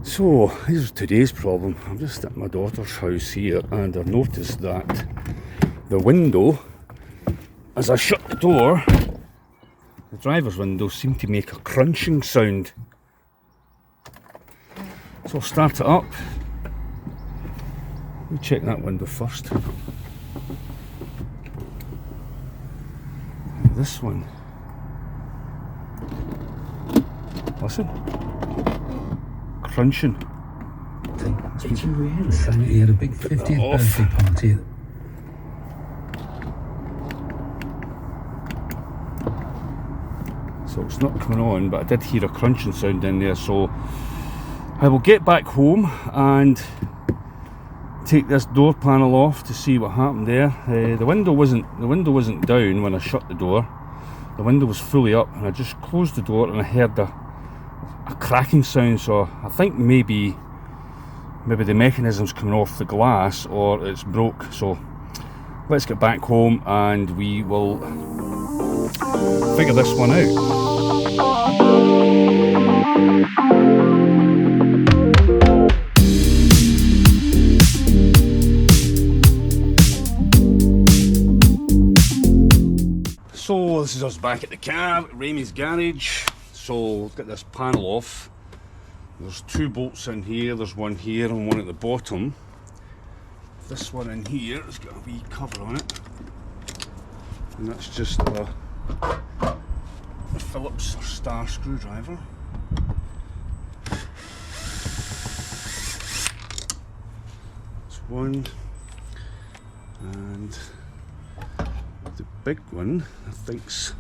So, here's today's problem. I'm just at my daughter's house here and I've noticed that the window, as I shut the door, the driver's window seemed to make a crunching sound. So I'll start it up. Let me check that window first. This one. Listen. Crunching. Did you realise he had a big 50th birthday party? So it's not coming on, but I did hear a crunching sound in there, so I will get back home and take this door panel off to see what happened there. The window wasn't down when I shut the door. The window was fully up, and I just closed the door and I heard a cracking sound. So I think maybe the mechanism's coming off the glass or it's broke. So let's get back home and we will figure this one out. So this is us back at the cab at Raymies garage. So let's get this panel off. There's two bolts in here, there's one here and one at the bottom. This one in here has got a wee cover on it. And that's just a Phillips or star screwdriver. That's one. And the big one, I think's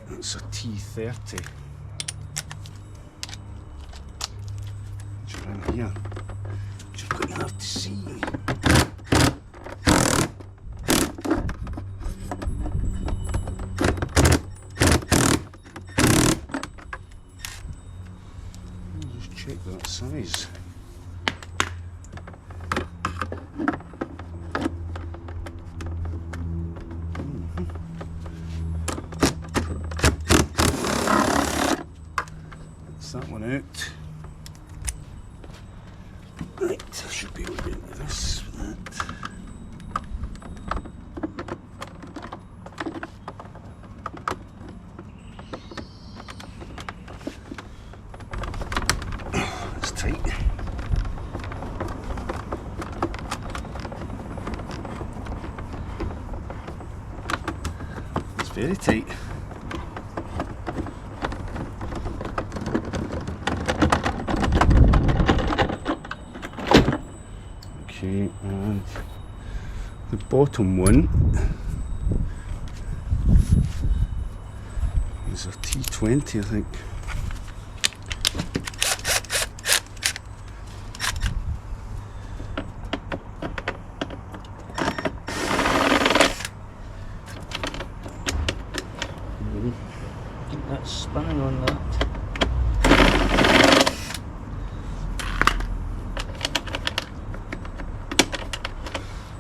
that's a T30. Which are in here. Which are quite hard to see. I'll just check that size. That one out. Right, I should be able to get into this. That's tight. It's very tight. Okay, and the bottom one is a T20, I think. I think that's spinning on that.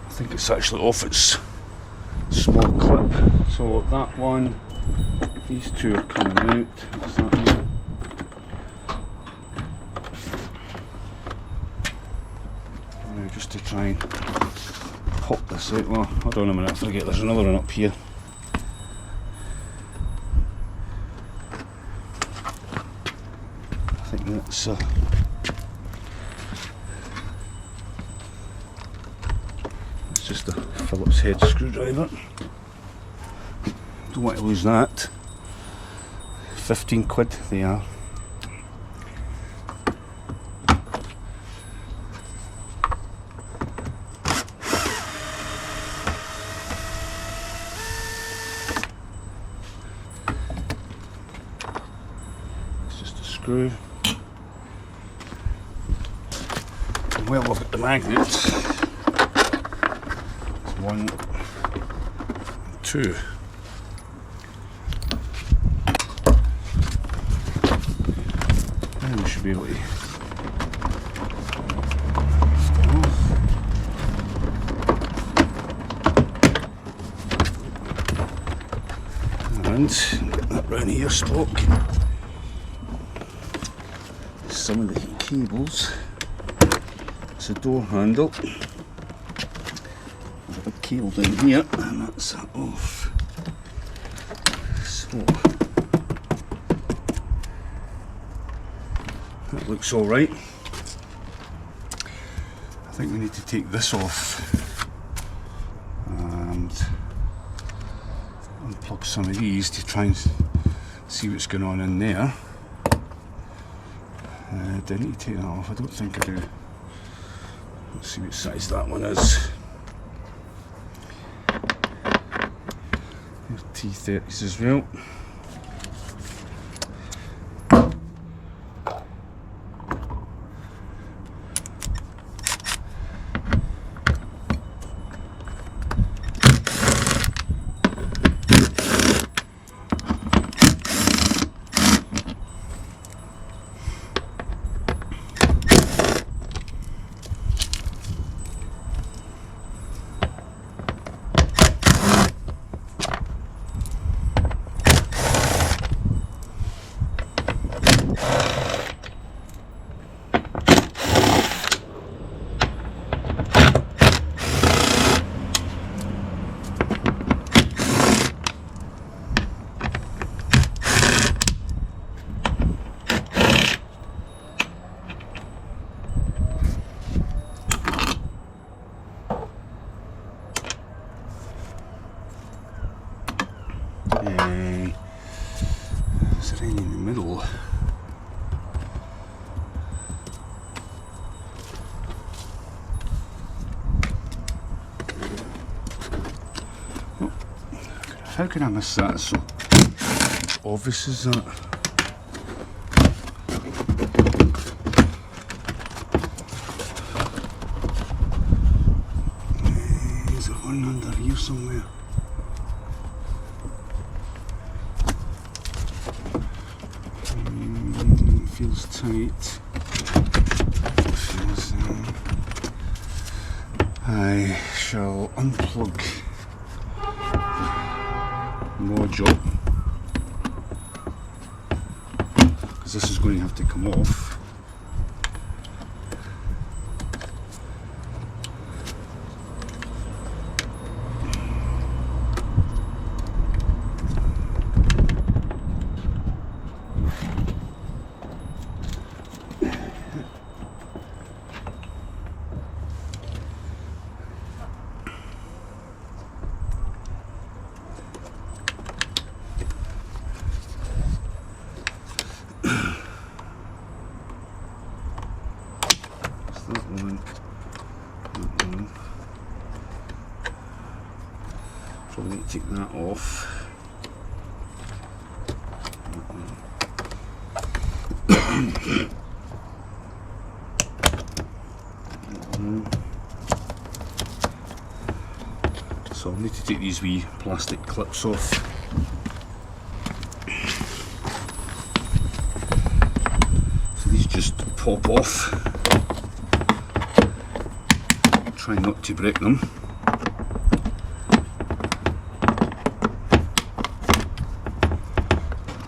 I think it's actually off its small clip. So that one, these two are coming out. What's that here? Now just to try and pop this out. Well, hold on a minute, I forget there's another one up here. I think that's just a Phillips head screwdriver. Don't want to lose that. 15 quid they are. It's just a screw. And well, we've got the magnets. One, two. And we should be able to and get that round here, spoke. some of the cables. It's a door handle. There's a big cable down here, and that's that off. So that looks alright. I think we need to take this off and unplug some of these to try and see what's going on in there. Do I need to take that off? I don't think I do. Let's see what size that one is. There's T30s as well. Is there any in the middle? Oh, how can I miss that? It's so obvious as that. Is there one under here somewhere? Feels tight. I shall unplug the module because this is going to have to come off. Probably need to take that off. So I'll need to take these wee plastic clips off. So these just pop off. Try not to break them.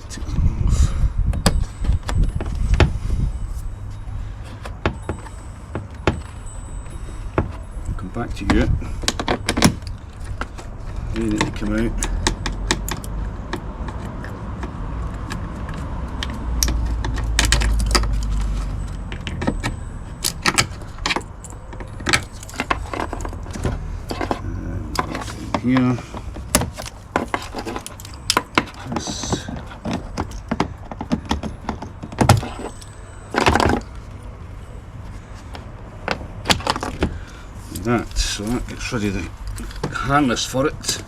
Take them off. I'll come back to you. They need to come out. Here, this. That, so that gets rid of the harness for it.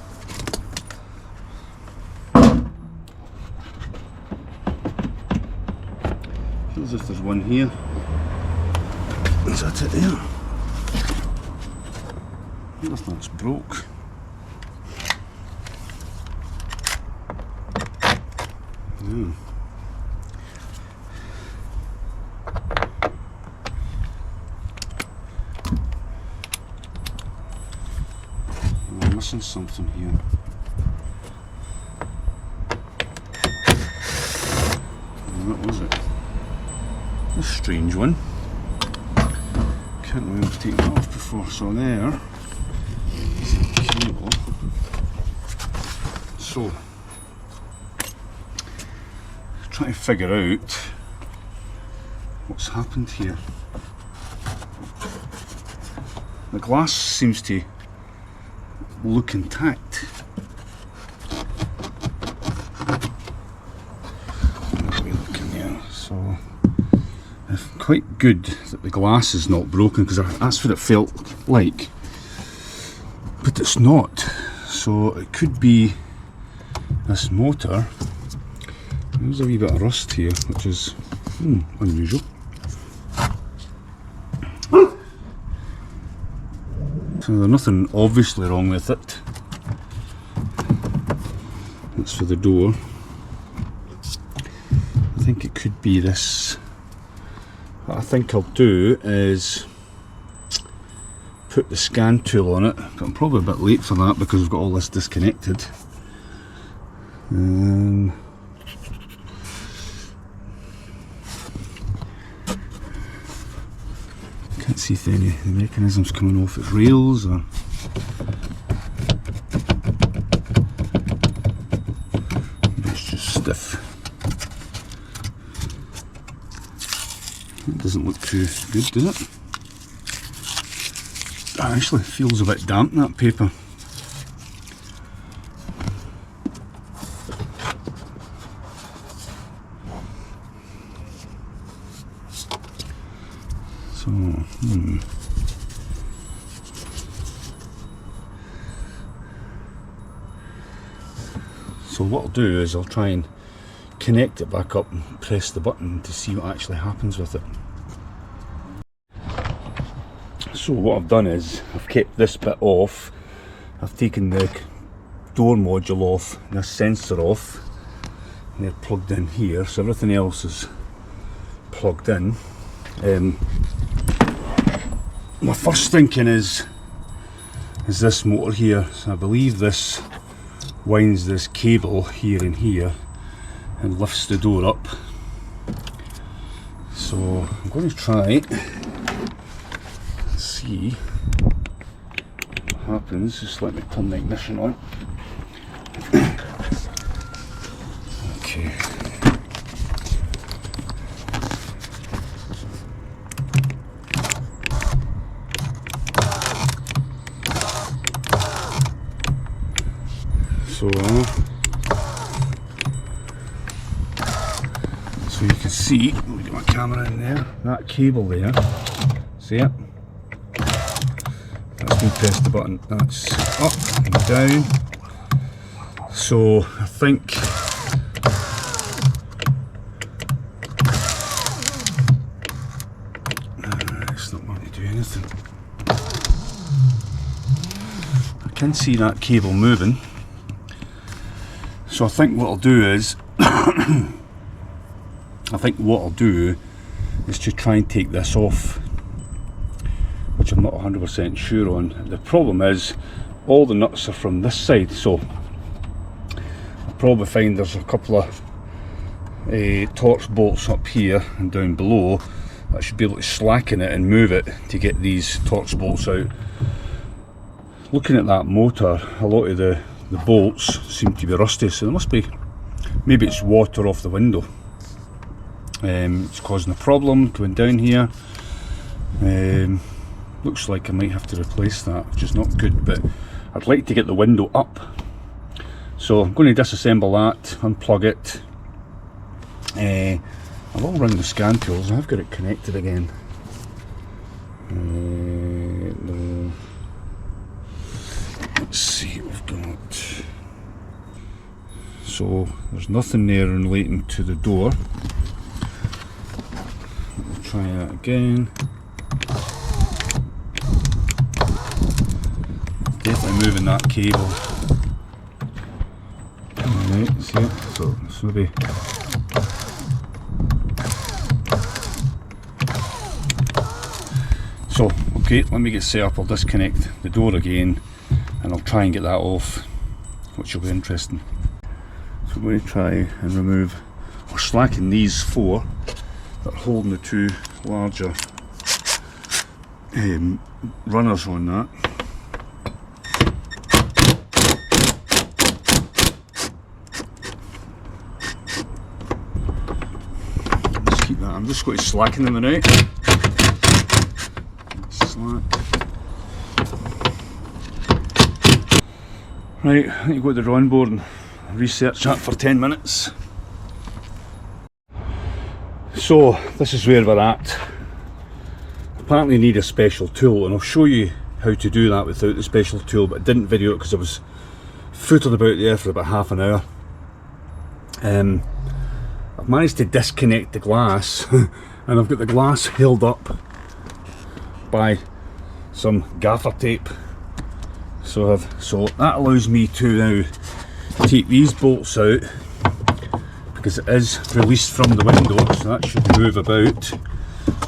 Feels as if there's one here. Is that it there? I wonder if that's broke. Yeah. I'm missing something here. What was it? A strange one. Can't remember taking it off before. So there is the cable. So trying to figure out what's happened here. The glass seems to look intact. What are we looking there? So it's quite good that the glass is not broken, because that's what it felt like, but it's not. So it could be this motor. There's a wee bit of rust here, which is unusual. So there's nothing obviously wrong with it. That's for the door. I think it could be this. What I think I'll do is put the scan tool on it, but I'm probably a bit late for that because we've got all this disconnected. Can't see if any of the mechanism's coming off its rails, or maybe it's just stiff. It doesn't look too good, does it? It actually feels a bit damp, that paper. So, So what I'll do is I'll try and connect it back up and press the button to see what actually happens with it. So what I've done is I've kept this bit off. I've taken the door module off, this sensor off, and they're plugged in here, so everything else is plugged in. My first thinking is this motor here. So I believe this winds this cable here and here and lifts the door up. So I'm going to try and see what happens. Just let me turn the ignition on. Okay. So you can see, let me get my camera in there, that cable there, see it? That's me press the button, that's up and down. So I think it's not going to do anything. I can see that cable moving. So I think what I'll do is to try and take this off, which I'm not 100% sure on. The problem is all the nuts are from this side, so I'll probably find there's a couple of Torx bolts up here and down below. I should be able to slacken it and move it to get these Torx bolts out. Looking at that motor, a lot of the bolts seem to be rusty, so there must be, maybe it's water off the window. It's causing a problem going down here. Looks like I might have to replace that, which is not good, but I'd like to get the window up. So I'm going to disassemble that, unplug it. I will run the scan tools. I've got it connected again. No. Let's see what we've got. So there's nothing there relating to the door. We'll try that again. Definitely moving that cable. Alright, see it? So it's maybe. So, okay, let me get set up. I'll disconnect the door again and I'll try and get that off, which will be interesting. So I'm going to try and remove or slacken these four that are holding the two larger runners on that. Let's keep that. I'm just going to slacken them out. Slack. Right, I need to go to the drawing board and research that for 10 minutes. So this is where we're at. Apparently need a special tool, and I'll show you how to do that without the special tool, but I didn't video it because I was footed about there for about half an hour. I've managed to disconnect the glass and I've got the glass held up by some gaffer tape. So that allows me to now take these bolts out, because it is released from the window, so that should move about.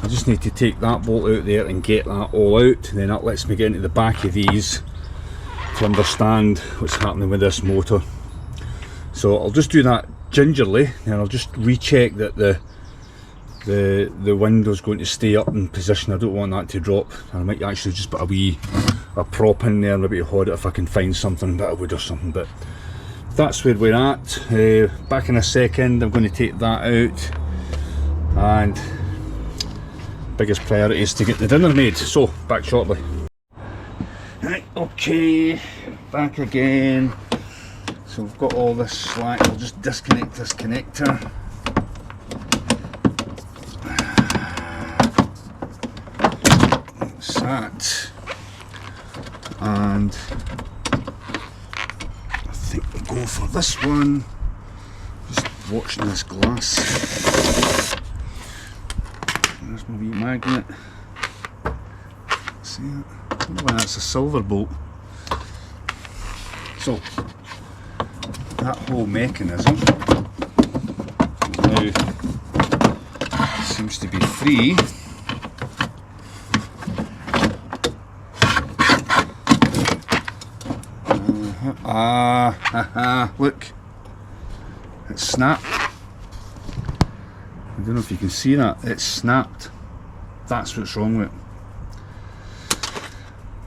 I just need to take that bolt out there and get that all out, and then that lets me get into the back of these to understand what's happening with this motor. So I'll just do that gingerly, and I'll just recheck that the window's going to stay up in position. I don't want that to drop. I might actually just put a prop in there, maybe hold it if I can find something, bit of wood or something. But that's where we're at. Back in a second. I'm going to take that out, and biggest priority is to get the dinner made, so back shortly. Right, okay, back again. So we've got all this slack. I'll just disconnect this connector. That's that. And I think we'll go for this one. Just watching this glass. There's my wee magnet. See it? Oh, that's a silver bolt. So that whole mechanism now seems to be free. Look, it's snapped. I don't know if you can see that. It's snapped. That's what's wrong with it.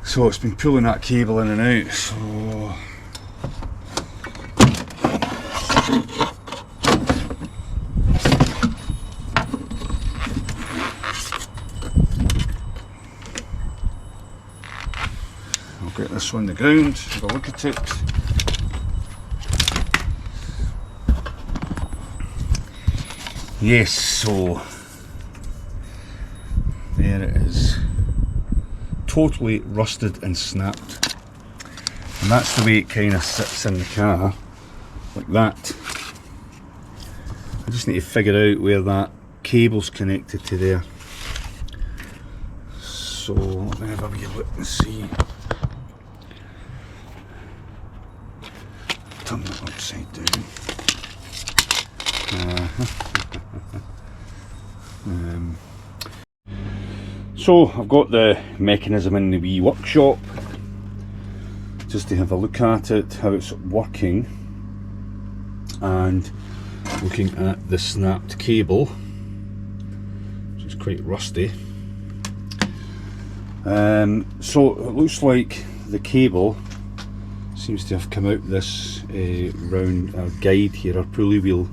So it's been pulling that cable in and out. So I'll get this on the ground, have a look at it. Yes, so there it is, totally rusted and snapped, and that's the way it kind of sits in the car, like that. I just need to figure out where that cable's connected to there. So let me have a wee look and see. Turn that upside down. So I've got the mechanism in the wee workshop just to have a look at it, how it's working, and looking at the snapped cable, which is quite rusty. So it looks like the cable seems to have come out this round guide here, or pulley wheel.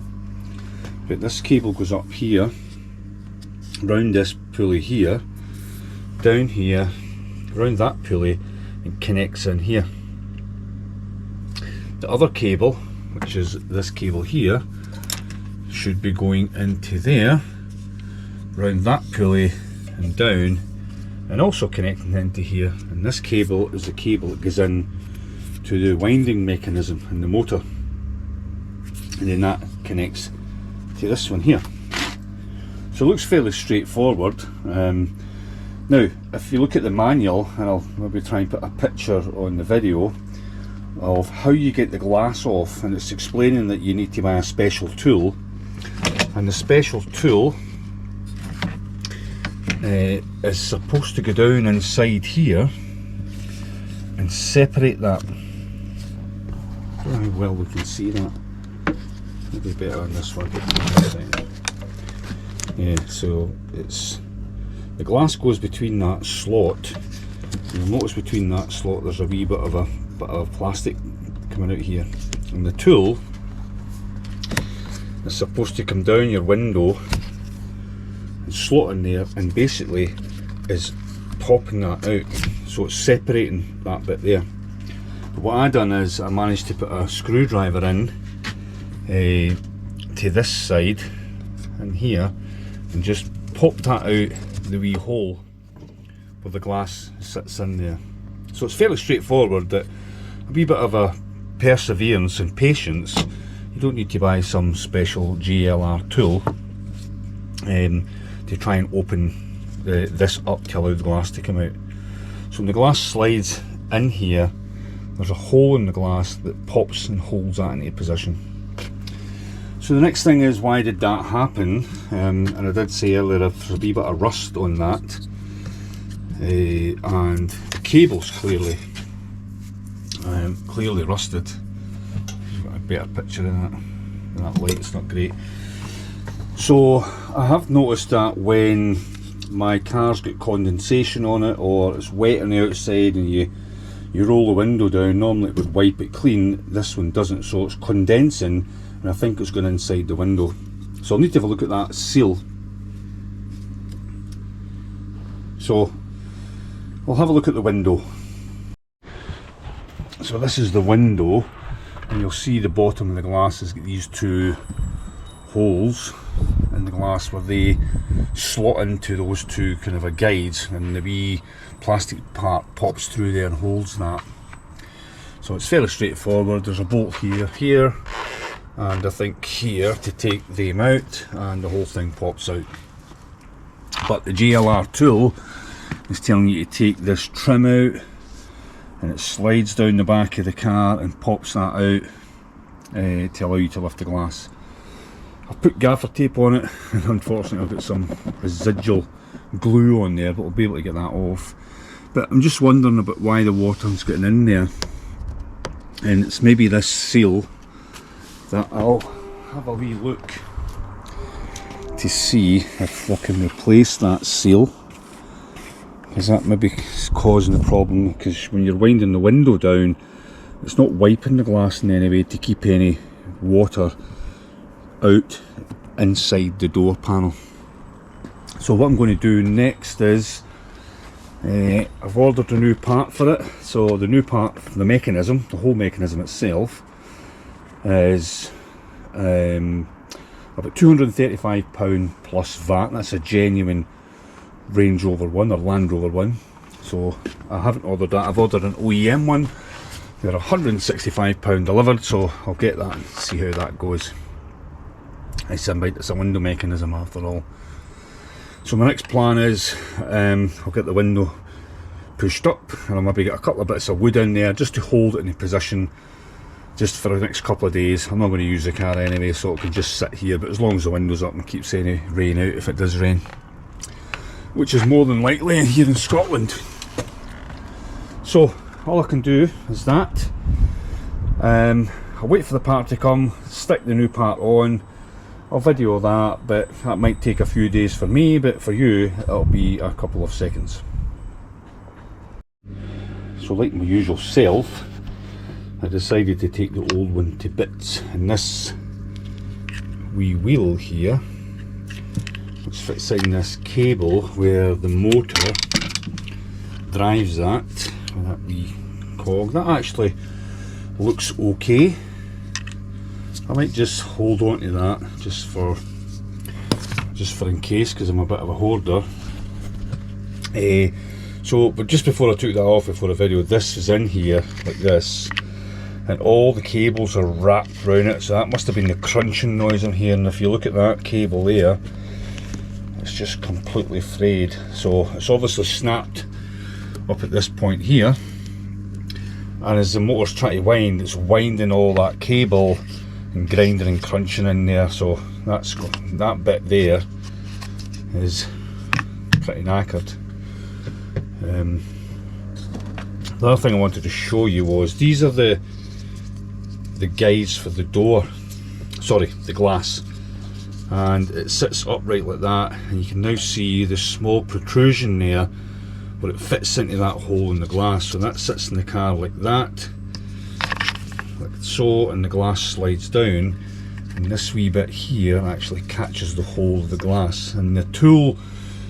But this cable goes up here, round this pulley here, down here, around that pulley, and connects in here. The other cable, which is this cable here, should be going into there, round that pulley and down, and also connecting into here. And this cable is the cable that goes in to the winding mechanism in the motor, and then that connects to this one here. So it looks fairly straightforward. Now if you look at the manual, and I'll maybe try and put a picture on the video of how you get the glass off, and it's explaining that you need to buy a special tool, and the special tool is supposed to go down inside here and separate that. I don't know how well we can see that. Maybe better on this one. Yeah, so it's the glass goes between that slot. You'll notice between that slot there's a wee bit of plastic coming out here, and the tool is supposed to come down your window and slot in there, and basically is popping that out, so it's separating that bit there. But what I done is I managed to put a screwdriver in to this side and here, and just pop that out the wee hole where the glass sits in there. So it's fairly straightforward, that a wee bit of a perseverance and patience. You don't need to buy some special GLR tool to try and open this up to allow the glass to come out. So when the glass slides in here, there's a hole in the glass that pops and holds that into position. So the next thing is, why did that happen? And I did say earlier there's a wee bit of rust on that, and the cable's clearly rusted. You've got a better picture in that light, it's not great. So I have noticed that when my car's got condensation on it, or it's wet on the outside and you roll the window down, normally it would wipe it clean. This one doesn't, so it's condensing, and I think it's going inside the window. So I'll need to have a look at that seal. So I'll have a look at the window. So this is the window, and you'll see the bottom of the glass has got these two holes in the glass where they slot into those two kind of a guides, and the wee plastic part pops through there and holds that. So it's fairly straightforward. There's a bolt here, and I think here to take them out, and the whole thing pops out. But the GLR tool is telling you to take this trim out, and it slides down the back of the car and pops that out to allow you to lift the glass. I've put gaffer tape on it, and unfortunately I've got some residual glue on there, but I'll be able to get that off. But I'm just wondering about why the water's getting in there, and it's maybe this seal that I'll have a wee look to see if I can replace that seal, because that maybe is causing the problem. Because when you're winding the window down, it's not wiping the glass in any way to keep any water out inside the door panel. So what I'm going to do next is I've ordered a new part for it. So the new part for the mechanism, the whole mechanism itself, is about £235 plus VAT. That's a genuine Range Rover one or Land Rover one. So I haven't ordered that. I've ordered an OEM one. They're £165 delivered, so I'll get that and see how that goes. It's a window mechanism after all. So my next plan is I'll get the window pushed up, and I'll maybe get a couple of bits of wood in there just to hold it in position just for the next couple of days. I'm not going to use the car anyway, so it can just sit here, but as long as the window's up and keeps any rain out if it does rain, which is more than likely here in Scotland. So all I can do is that. I'll wait for the part to come, stick the new part on. I'll video that, but that might take a few days for me, but for you it'll be a couple of seconds. So like my usual self, I decided to take the old one to bits, and this wee wheel here, which fits in this cable where the motor drives that, with that wee cog, that actually looks okay. I might just hold on to that just for in case, because I'm a bit of a hoarder. But just before I took that off before the video, this is in here like this, and all the cables are wrapped around it, so that must have been the crunching noise in here. And if you look at that cable there, it's just completely frayed, so it's obviously snapped up at this point here, and as the motor's trying to wind, it's winding all that cable and grinding and crunching in there. So that bit there is pretty knackered. The other thing I wanted to show you was these are the guides for the door, sorry, the glass. and it sits upright like that, and you can now see the small protrusion there where it fits into that hole in the glass. So that sits in the car like that, like so, and the glass slides down, and this wee bit here actually catches the hole of the glass, and the tool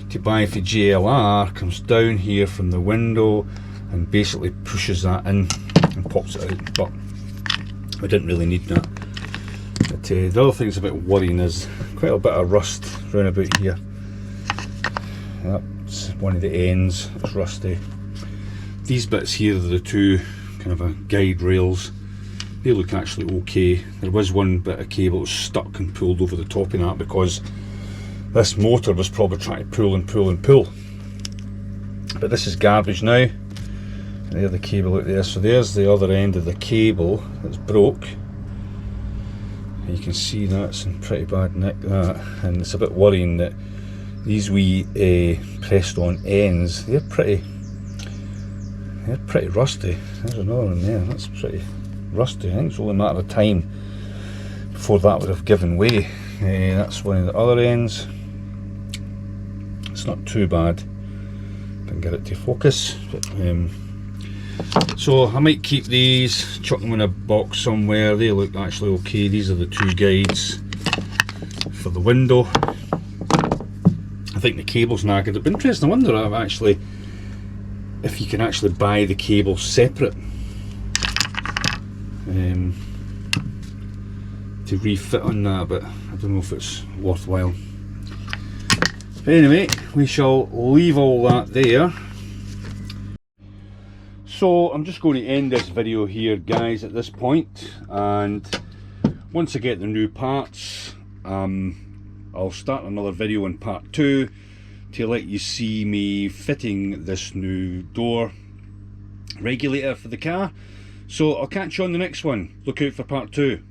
to buy for JLR comes down here from the window and basically pushes that in and pops it out. But I didn't really need that. But the other thing that's a bit worrying is quite a bit of rust round about here. That's one of the ends, it's rusty. These bits here are the two kind of a guide rails. They look actually okay. There was one bit of cable that was stuck and pulled over the top of that because this motor was probably trying to pull and pull and pull. But this is garbage now. And there's the cable out there. So there's the other end of the cable that's broke. And you can see that's in pretty bad nick, that. And it's a bit worrying that these wee pressed on ends, they're pretty rusty. There's another one there, that's pretty rusty. I think it's only a matter of time before that would have given way. That's one of the other ends. It's not too bad. I can get it to focus. But, so I might keep these, chuck them in a box somewhere. They look actually okay. These are the two guides for the window. I think the cable's knackered. It'd be interesting. I wonder if you can actually buy the cable separate to refit on that, but I don't know if it's worthwhile. But anyway, we shall leave all that there. So I'm just going to end this video here, guys, at this point, and once I get the new parts, I'll start another video in part 2 to let you see me fitting this new door regulator for the car. So I'll catch you on the next one. Look out for part 2.